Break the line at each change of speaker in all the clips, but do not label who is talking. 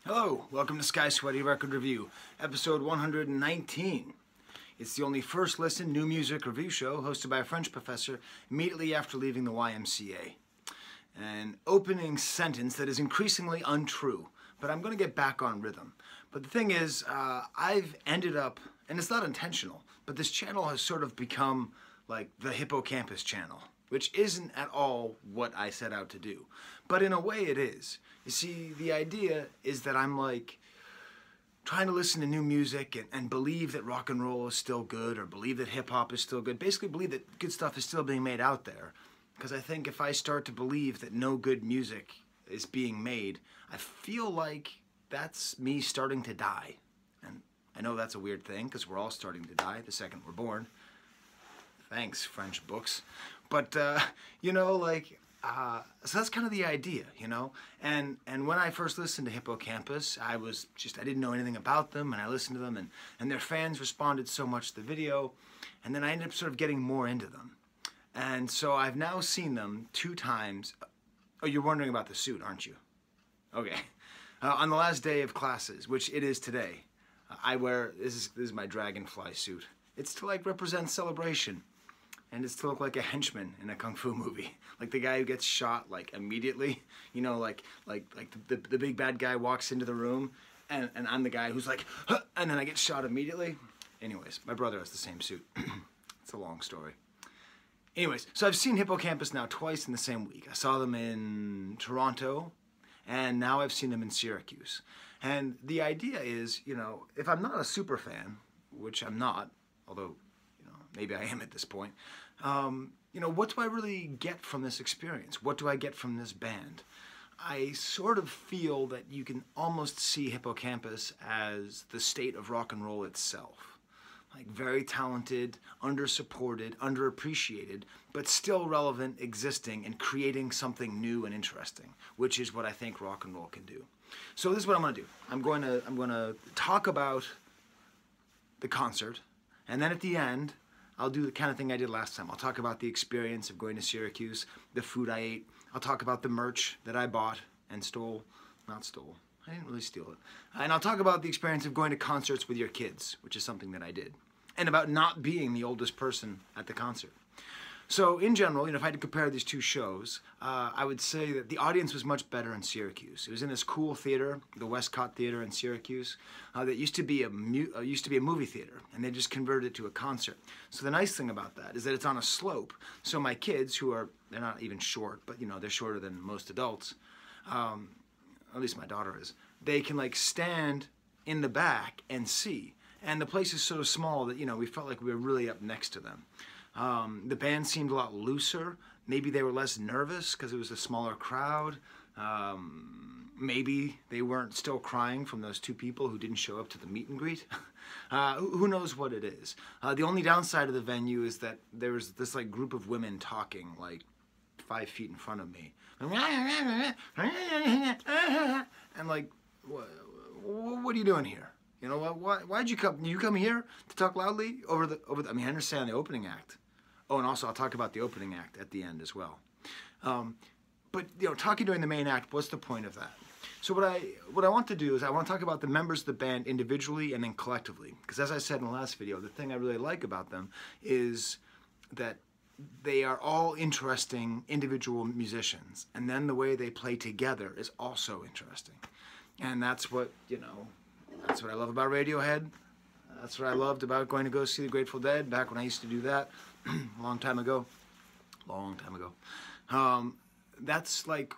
Hello, welcome to Sky Sweaty Record Review, episode 119. It's the only first listen new music review show hosted by a French professor immediately after leaving the YMCA. An opening sentence that is increasingly untrue, but I'm going to get back on rhythm. But the thing is, I've ended up, and it's not intentional, but this channel has sort of become like the Hippo Campus Channel, which isn't at all what I set out to do. But in a way it is. You see, the idea is that I'm like trying to listen to new music and believe that rock and roll is still good, or believe that hip hop is still good. Basically believe that good stuff is still being made out there. Because I think if I start to believe that no good music is being made, I feel like that's me starting to die. And I know that's a weird thing, because we're all starting to die the second we're born. Thanks, French books. But, you know, like, so that's kind of the idea, you know? And when I first listened to Hippo Campus, I didn't know anything about them, and I listened to them, and their fans responded so much to the video, and then I ended up sort of getting more into them. And so I've now seen them 2 times. Oh, you're wondering about the suit, aren't you? Okay. On the last day of classes, which it is today, I wear, this is my dragonfly suit. It's to like represent celebration. And it's to look like a henchman in a kung fu movie, like the guy who gets shot like immediately. You know, like the big bad guy walks into the room, and I'm the guy who's like, huh, and then I get shot immediately. Anyways, my brother has the same suit. It's a long story. Anyways, so I've seen Hippo Campus now twice in the same week. I saw them in Toronto, and now I've seen them in Syracuse. And the idea is, you know, if I'm not a super fan, which I'm not, although maybe I am at this point. You know, what do I really get from this experience? What do I get from this band? I sort of feel that you can almost see Hippo Campus as the state of rock and roll itself. Like very talented, under-supported, underappreciated, but still relevant, existing, and creating something new and interesting, which is what I think rock and roll can do. So this is what I'm going to do. I'm going to talk about the concert, and then at the end, I'll do the kind of thing I did last time. I'll talk about the experience of going to Syracuse, the food I ate. I'll talk about the merch that I bought and stole. Not stole. I didn't really steal it. And I'll talk about the experience of going to concerts with your kids, which is something that I did. And about not being the oldest person at the concert. So in general, you know, if I had to compare these 2 shows, I would say that the audience was much better in Syracuse. It was in this cool theater, the Westcott Theater in Syracuse, that used to be a movie theater, and they just converted it to a concert. So the nice thing about that is that it's on a slope. So my kids, they're not even short, but you know, they're shorter than most adults. At least my daughter is. They can like stand in the back and see. And the place is so small that, you know, we felt like we were really up next to them. The band seemed a lot looser. Maybe they were less nervous because it was a smaller crowd. Maybe they weren't still crying from those 2 people who didn't show up to the meet and greet. Who knows what it is. The only downside of the venue is that there was this like group of women talking like 5 feet in front of me. And like, what are you doing here? You know, why'd you come? You come here to talk loudly over the, I mean, I understand the opening act. Oh, and also I'll talk about the opening act at the end as well. But, you know, talking during the main act, what's the point of that? So what I want to do is I want to talk about the members of the band individually and then collectively. Because as I said in the last video, the thing I really like about them is that they are all interesting individual musicians. And then the way they play together is also interesting. And that's what, you know, that's what I love about Radiohead. That's what I loved about going to go see the Grateful Dead back when I used to do that a long time ago. That's like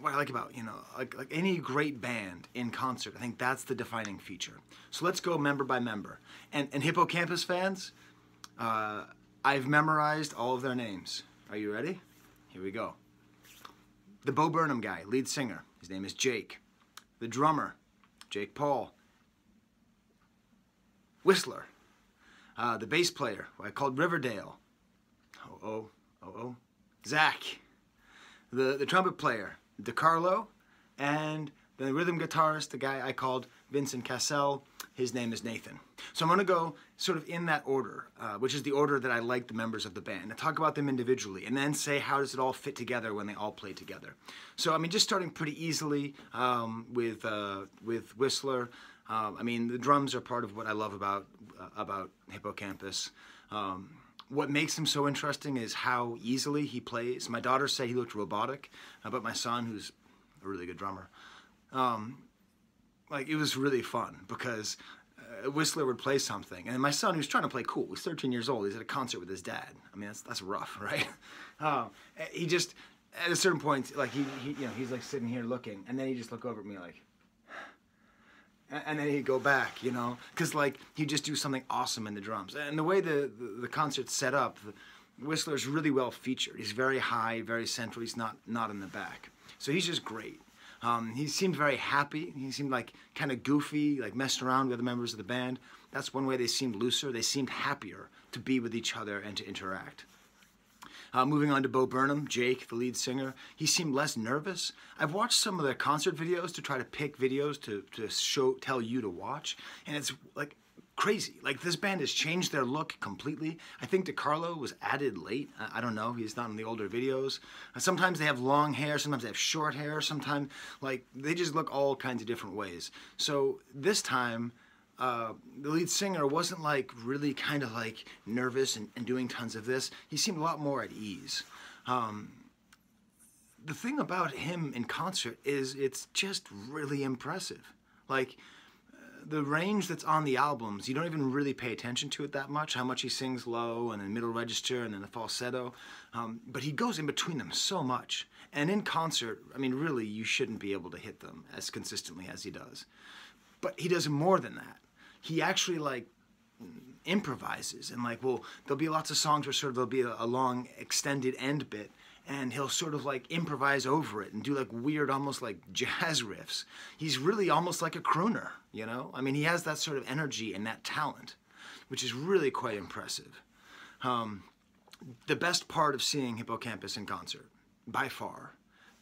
what I like about, you know, like any great band in concert. I think that's the defining feature. So let's go member by member. And Hippo Campus fans, I've memorized all of their names. Are you ready? Here we go. The Bo Burnham guy, lead singer. His name is Jake. The drummer, Jake Paul. Whistler, the bass player, who I called Riverdale, Zach, the trumpet player, DeCarlo, and the rhythm guitarist, the guy I called Vincent Cassell. his name is Nathan. So I'm going to go sort of in that order, which is the order that I like the members of the band, and talk about them individually, and then say how does it all fit together when they all play together. So I mean, just starting pretty easily with Whistler. I mean, the drums are part of what I love about Hippo Campus. What makes him so interesting is how easily he plays. My daughter said he looked robotic, but my son, who's a really good drummer, like, it was really fun because Whistler would play something, and my son, who's trying to play cool, he's 13 years old, he's at a concert with his dad. I mean, that's rough, right? He just, at a certain point, like, he you know, he's like sitting here looking, and then he'd just look over at me like, and then he'd go back, you know, because like he'd just do something awesome in the drums. And the way the concert's set up, Whistler's really well featured. He's very high, very central. He's not in the back, so he's just great. He seemed very happy. He seemed like kind of goofy, like messed around with the members of the band. That's one way they seemed looser. They seemed happier to be with each other and to interact. Moving on to Bo Burnham, Jake, the lead singer, he seemed less nervous. I've watched some of their concert videos to try to pick videos to tell you to watch, and it's like crazy. Like, this band has changed their look completely. I think DiCarlo was added late. I don't know. He's not in the older videos. Sometimes they have long hair. Sometimes they have short hair. Sometimes, like, they just look all kinds of different ways. So this time, the lead singer wasn't like really kind of like nervous and doing tons of this. He seemed a lot more at ease. The thing about him in concert is it's just really impressive. Like, the range that's on the albums, you don't even really pay attention to it that much, how much he sings low and then middle register and then the falsetto, but he goes in between them so much. And in concert, I mean, really, you shouldn't be able to hit them as consistently as he does. But he does more than that. He actually, like, improvises, and like, well, there'll be lots of songs where sort of there'll be a long extended end bit, and he'll sort of like improvise over it and do like weird, almost like jazz riffs. He's really almost like a crooner, you know? I mean, he has that sort of energy and that talent, which is really quite impressive. The best part of seeing Hippo Campus in concert, by far,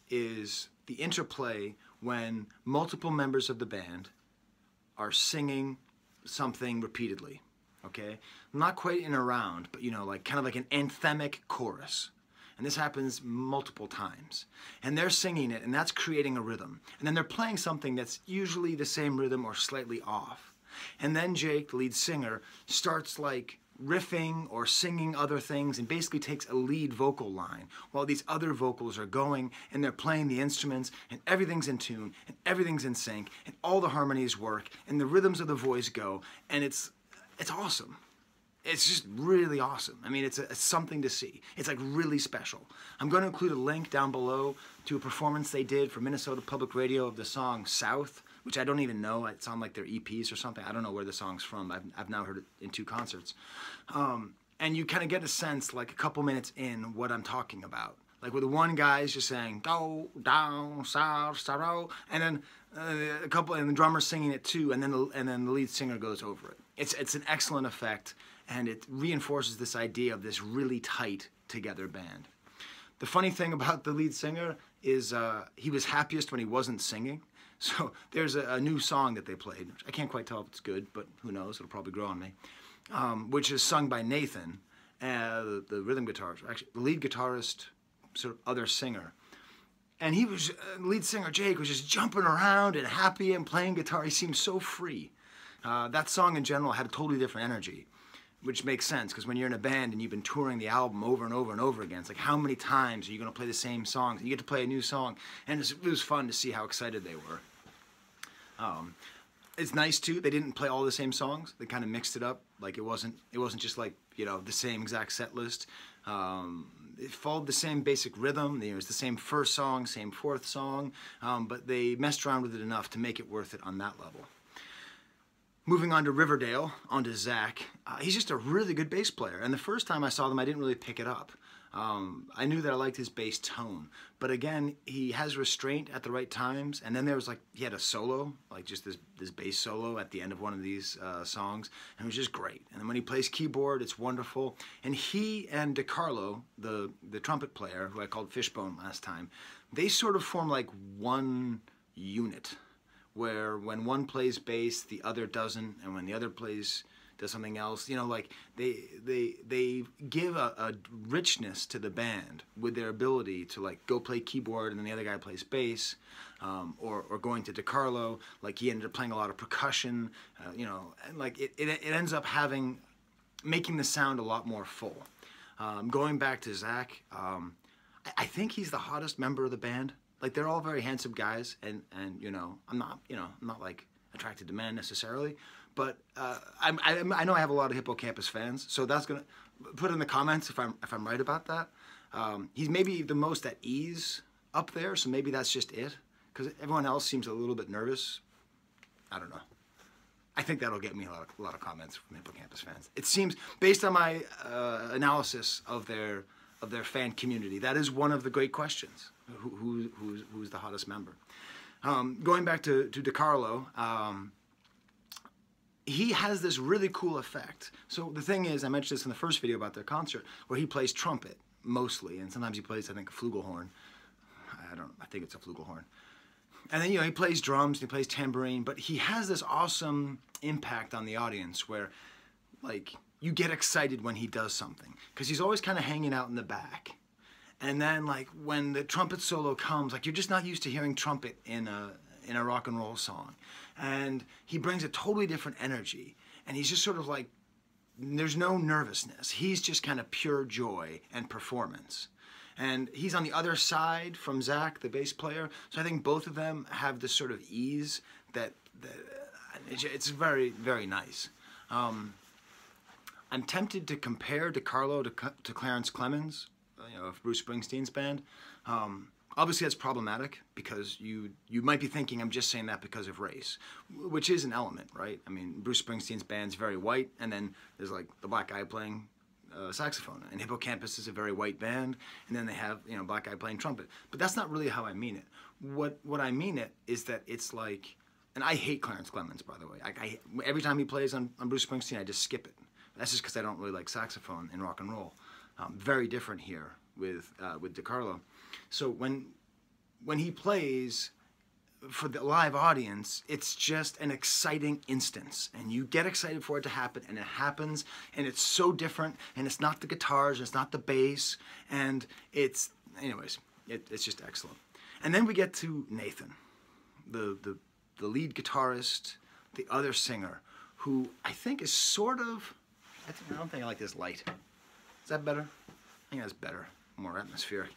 is the interplay when multiple members of the band are singing something repeatedly, okay? Not quite in a round, but, you know, like kind of like an anthemic chorus. And this happens multiple times. And they're singing it, and that's creating a rhythm. And then they're playing something that's usually the same rhythm or slightly off. And then Jake, the lead singer, starts like riffing or singing other things and basically takes a lead vocal line while these other vocals are going, and they're playing the instruments, and everything's in tune, and everything's in sync, and all the harmonies work, and the rhythms of the voice go, and it's awesome. It's just really awesome. I mean, it's something to see. It's like really special. I'm going to include a link down below to a performance they did for Minnesota Public Radio of the song South, which I don't even know. It's on like their EPs or something. I don't know where the song's from. I've now heard it in 2 concerts. And you kind of get a sense, like a couple minutes in, what I'm talking about. Like, where the one guy's just saying, go, down, south, sorrow, and then and the drummer's singing it too, and then the lead singer goes over it. It's an excellent effect, and it reinforces this idea of this really tight together band. The funny thing about the lead singer is he was happiest when he wasn't singing. So there's a new song that they played, which I can't quite tell if it's good, but who knows, it'll probably grow on me, which is sung by Nathan, the rhythm guitarist, actually the lead guitarist, sort of other singer. And he was, lead singer Jake was just jumping around and happy and playing guitar. He seemed so free. That song in general had a totally different energy, which makes sense, because when you're in a band and you've been touring the album over and over and over again, it's like, how many times are you going to play the same songs? You get to play a new song, and it was fun to see how excited they were. It's nice too, they didn't play all the same songs. They kind of mixed it up. Like, it wasn't just like, you know, the same exact set list. It followed the same basic rhythm. It was the same first song, same fourth song, but they messed around with it enough to make it worth it on that level. Moving on to Riverdale, on to Zach. He's just a really good bass player, and the first time I saw them, I didn't really pick it up. I knew that I liked his bass tone, but again, he has restraint at the right times, and then there was like, he had a solo, like just this bass solo at the end of one of these songs, and it was just great. And then when he plays keyboard, it's wonderful. And he and DiCarlo, the trumpet player, who I called Fishbone last time, they sort of form like one unit, where when one plays bass, the other doesn't, and when the other does something else, you know, like they give a richness to the band with their ability to like go play keyboard and then the other guy plays bass, or going to DiCarlo, like he ended up playing a lot of percussion, you know, and like it ends up making the sound a lot more full. Going back to Zach, I think he's the hottest member of the band. Like they're all very handsome guys, and you know, I'm not like attracted to men necessarily, but I know I have a lot of Hippo Campus fans, so that's gonna put in the comments if I'm right about that. He's maybe the most at ease up there, so maybe that's just it, because everyone else seems a little bit nervous. I don't know. I think that'll get me a lot of comments from Hippo Campus fans. It seems, based on my analysis of their fan community, that is one of the great questions. Who's the hottest member? Going back to DiCarlo, he has this really cool effect. So the thing is, I mentioned this in the first video about their concert, where he plays trumpet mostly, and sometimes he plays, I think, a flugelhorn. I think it's a flugelhorn. And then, you know, he plays drums, and he plays tambourine, but he has this awesome impact on the audience where, like, you get excited when he does something, because he's always kind of hanging out in the back. And then, like, when the trumpet solo comes, like, you're just not used to hearing trumpet in a rock and roll song. And he brings a totally different energy. And he's just sort of like, there's no nervousness. He's just kind of pure joy and performance. And he's on the other side from Zach, the bass player. So I think both of them have this sort of ease that it's very, very nice. I'm tempted to compare DiCarlo to Clarence Clemons, you know, of Bruce Springsteen's band. Obviously that's problematic, because you might be thinking I'm just saying that because of race, which is an element, right? I mean, Bruce Springsteen's band's very white, and then there's like the black guy playing saxophone, and Hippo Campus is a very white band, and then they have, you know, black guy playing trumpet. But that's not really how I mean it. What I mean it is that it's like, and I hate Clarence Clemons, by the way. Every time he plays on Bruce Springsteen, I just skip it. That's just because I don't really like saxophone in rock and roll. Very different here with DiCarlo. So when he plays for the live audience, it's just an exciting instance, and you get excited for it to happen, and it happens, and it's so different, and it's not the guitars, it's not the bass, and it's just excellent. And then we get to Nathan, the lead guitarist, the other singer, who I think is sort of, I don't think I like this light. Is that better? I think that's better, more atmospheric.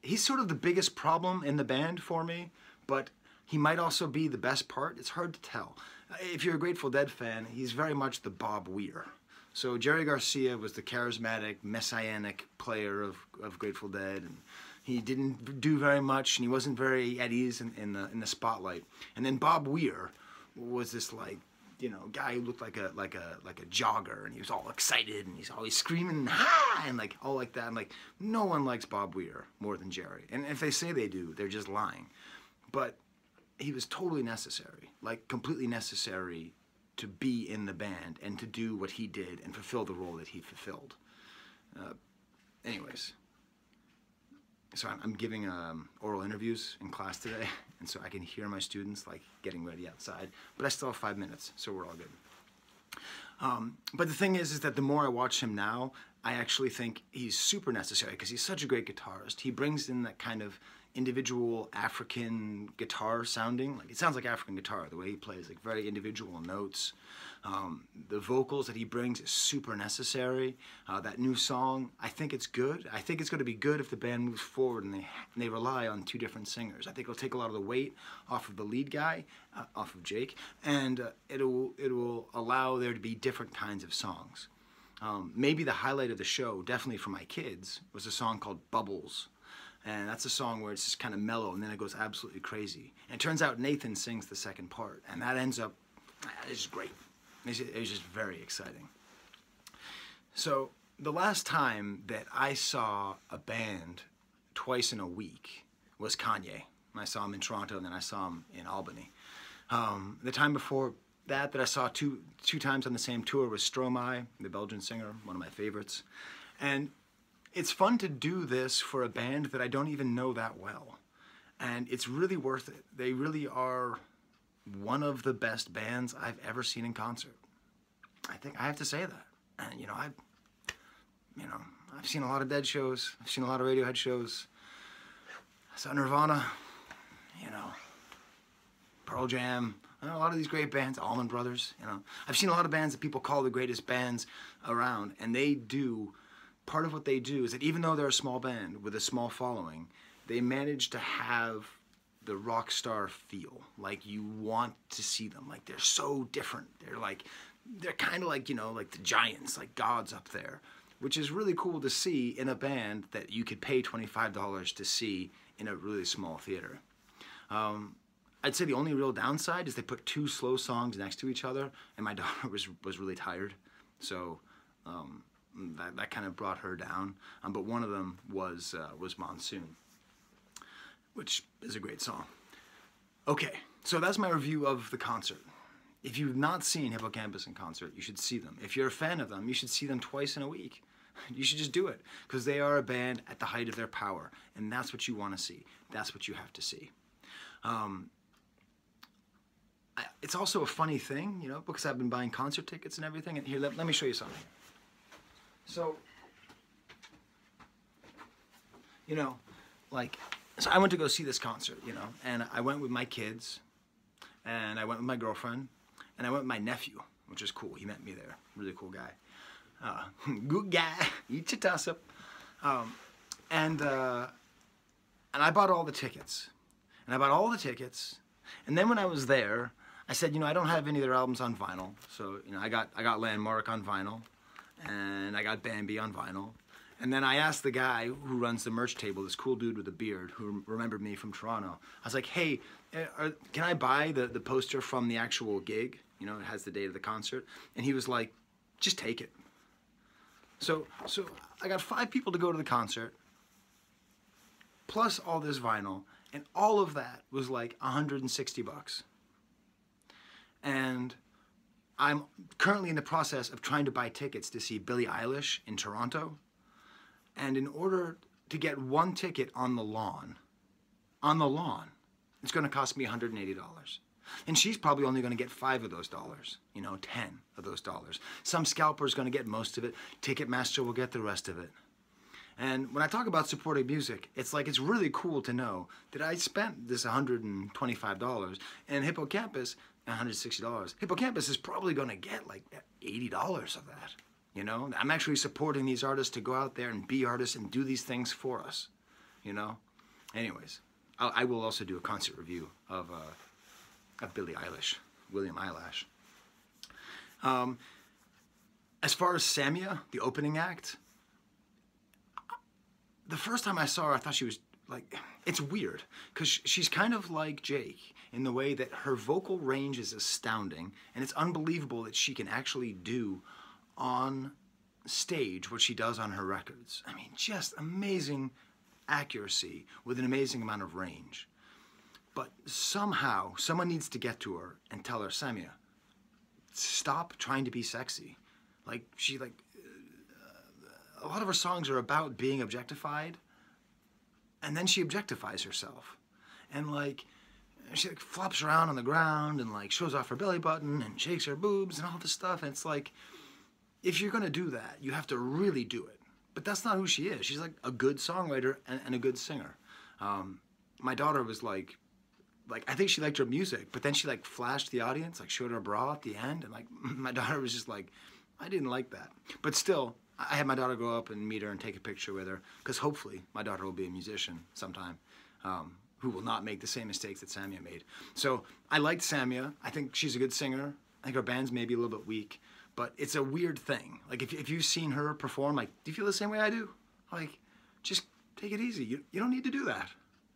He's sort of the biggest problem in the band for me, but he might also be the best part. It's hard to tell. If you're a Grateful Dead fan, he's very much the Bob Weir. So Jerry Garcia was the charismatic, messianic player of Grateful Dead, and he didn't do very much, and he wasn't very at ease in the spotlight. And then Bob Weir was this, like, you know, guy who looked like a jogger, and he was all excited, and he's always screaming, "Ha!" and like all like that. And like, no one likes Bob Weir more than Jerry. And if they say they do, they're just lying. But he was totally necessary, like completely necessary to be in the band and to do what he did and fulfill the role that he fulfilled. Anyways, so I'm giving oral interviews in class today, and so I can hear my students like getting ready outside, but I still have 5 minutes, so we're all good. But the thing is that the more I watch him now, I actually think he's super necessary, because he's such a great guitarist. He brings in that kind of individual African guitar sounding, like it sounds like African guitar, the way he plays, like very individual notes. The vocals that he brings is super necessary. That new song, I think it's good. I think it's going to be good if the band moves forward and they rely on two different singers. I think it'll take a lot of the weight off of the lead guy, off of Jake, and it will allow there to be different kinds of songs. Maybe the highlight of the show, definitely for my kids, was a song called Bubbles. And that's a song where it's just kind of mellow, and then it goes absolutely crazy. And it turns out Nathan sings the second part, and that ends up, it's just great. It's just very exciting. So the last time that I saw a band twice in a week was Kanye. I saw him in Toronto, and then I saw him in Albany. The time before that I saw two times on the same tour was Stromae, the Belgian singer, one of my favorites. And it's fun to do this for a band that I don't even know that well. And it's really worth it. They really are one of the best bands I've ever seen in concert. I think I have to say that. And I've seen a lot of Dead shows. I've seen a lot of Radiohead shows. I saw Nirvana, Pearl Jam, a lot of these great bands, Allman Brothers, I've seen a lot of bands that people call the greatest bands around, and part of what they do is that even though they're a small band with a small following, they manage to have the rock star feel. Like you want to see them. Like they're so different. They're kind of like, like the giants, like gods up there, which is really cool to see in a band that you could pay $25 to see in a really small theater. I'd say the only real downside is they put 2 slow songs next to each other, and my daughter was really tired, so that kind of brought her down. But one of them was Monsoon, which is a great song. Okay, so that's my review of the concert. If you've not seen Hippo Campus in concert, you should see them. If you're a fan of them, you should see them twice in a week. You should just do it, because they are a band at the height of their power, and that's what you want to see. That's what you have to see. It's also a funny thing, because I've been buying concert tickets and everything. And here, let me show you something. So, so I went to go see this concert, and I went with my kids, and I went with my girlfriend, and I went with my nephew, which is cool. He met me there. Really cool guy. Good guy. Eat your toss up. And I bought all the tickets. And then when I was there, I said, I don't have any of their albums on vinyl. So, I got Landmark on vinyl, and I got Bambi on vinyl. And then I asked the guy who runs the merch table, this cool dude with a beard who remembered me from Toronto. I was like, hey, can I buy the poster from the actual gig? It has the date of the concert. And he was like, just take it. So I got 5 people to go to the concert, plus all this vinyl, and all of that was like $160. And I'm currently in the process of trying to buy tickets to see Billie Eilish in Toronto. And in order to get 1 ticket on the lawn, it's going to cost me $180. And she's probably only going to get 5 of those dollars, 10 of those dollars. Some scalper's going to get most of it. Ticketmaster will get the rest of it. And when I talk about supporting music, it's really cool to know that I spent this $125 and Hippo Campus, $160. Hippo Campus is probably going to get like $80 of that. I'm actually supporting these artists to go out there and be artists and do these things for us, Anyways, I will also do a concert review of Billie Eilish, William Eyelash. As far as Samia, the opening act, the first time I saw her, I thought she was it's weird, because she's kind of like Jake in the way that her vocal range is astounding, and it's unbelievable that she can actually do on stage what she does on her records. I mean, just amazing accuracy with an amazing amount of range. But somehow, someone needs to get to her and tell her, Samia, stop trying to be sexy. A lot of her songs are about being objectified, and then she objectifies herself. And she flops around on the ground and shows off her belly button and shakes her boobs and all this stuff. And it's if you're gonna do that, you have to really do it. But that's not who she is. She's a good songwriter and a good singer. My daughter was I think she liked her music, but then she flashed the audience, showed her bra at the end, and my daughter was just I didn't like that. But still, I had my daughter go up and meet her and take a picture with her, because hopefully my daughter will be a musician sometime, who will not make the same mistakes that Samia made. So I liked Samia. I think she's a good singer. I think her band's maybe a little bit weak, but it's a weird thing. If you've seen her perform, do you feel the same way I do? Just take it easy. You don't need to do that.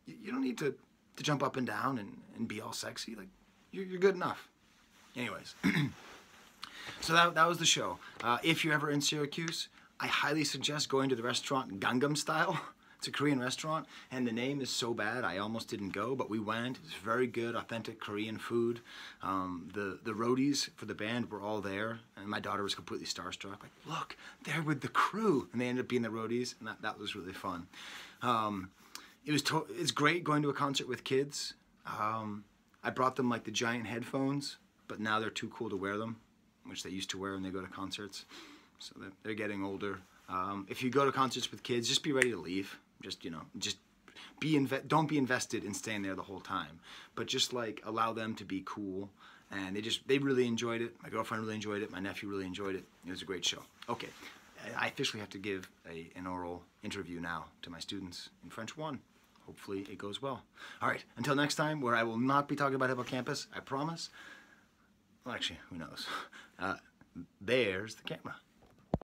You don't need to jump up and down and be all sexy. You're good enough. Anyways, so that was the show. If you're ever in Syracuse, I highly suggest going to the restaurant Gangnam Style. It's a Korean restaurant, and the name is so bad I almost didn't go, but we went. It was very good, authentic Korean food. The roadies for the band were all there, and my daughter was completely starstruck. Look, they're with the crew, and they ended up being the roadies, and that was really fun. it's great going to a concert with kids. I brought them like the giant headphones, but now they're too cool to wear them, which they used to wear when they go to concerts. So they're getting older. If you go to concerts with kids, just be ready to leave. Just don't be invested in staying there the whole time, but just like allow them to be cool. And they really enjoyed it. My girlfriend really enjoyed it. My nephew really enjoyed it. It was a great show. Okay, I officially have to give an oral interview now to my students in French 1. Hopefully it goes well. All right, until next time, where I will not be talking about Hippo Campus, I promise. Well, actually, who knows? There's the camera.